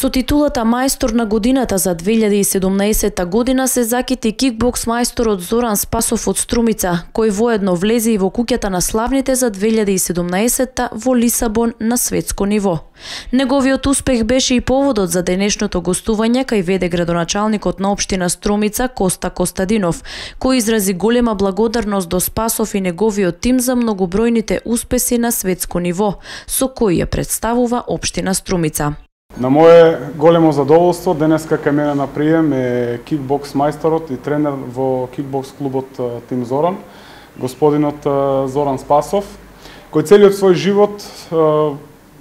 Со титулата мајстор на годината за 2017 година се закити кикбокс мајсторот Зоран Спасов од Струмица, кој воедно влезе и во куќата на славните за 2017 во Лисабон на светско ниво. Неговиот успех беше и поводот за денешното гостување кај веде градоначалникот на општина Струмица Коста Костадинов, кој изрази голема благодарност до Спасов и неговиот тим за многобројните успеси на светско ниво, со кои ја представува општина Струмица. На мое големо задоволство денеска кај мене на прием е кикбокс мајсторот и тренер во кикбокс клубот Тим Зоран, господинот Зоран Спасов, кој целиот свој живот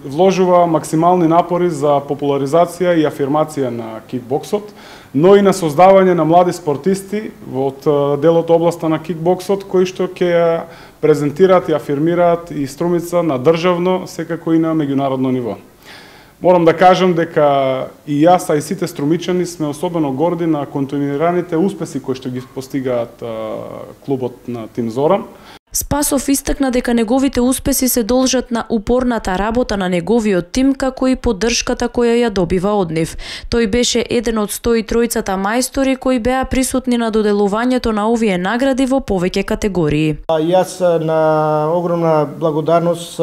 вложува максимални напори за популаризација и афирмација на кикбоксот, но и на создавање на млади спортисти од делот областа на кикбоксот, кои што ќе ја презентираат и афирмираат и Струмица на државно, секако и на меѓународно ниво. Морам да кажам дека и јас, а и сите струмичани сме особено горди на континуираните успеси кои што ги постигаат клубот на Тим Зоран. Спасов истакна дека неговите успеси се должат на упорната работа на неговиот тим, како и поддршката која ја добива од нив. Тој беше еден од 103 мајстори кои беа присутни на доделувањето на овие награди во повеќе категории. Јас на огромна благодарност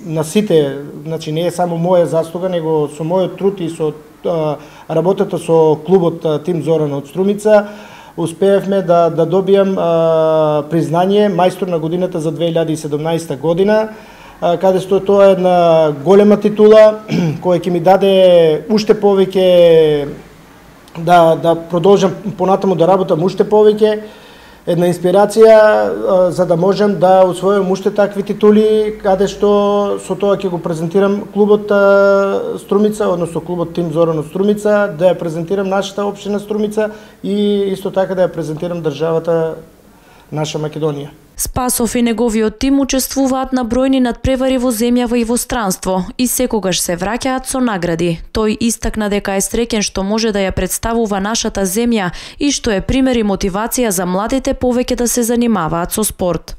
на сите, значи не е само моја заслуга, него со мојот труд и со работата со клубот Тим Зоран од Струмица, успеевме да добијам признание мајстор на годината за 2017 година, каде што тоа е една голема титула која ќе ми даде уште повеќе да продолжам понатаму да работам уште повеќе, една инспирација за да можам да освојам уште такви титули, каде што со тоа ќе го презентирам клубот Струмица, односно клубот Тим Зоран од Струмица, да ја презентирам нашата општина Струмица и исто така да ја презентирам државата наша Македонија. Спасов и неговиот тим учествуваат на бројни надпревари во земјава и во странство и секогаш се враќаат со награди. Тој истакна дека е среќен што може да ја представува нашата земја и што е пример и мотивација за младите повеќе да се занимаваат со спорт.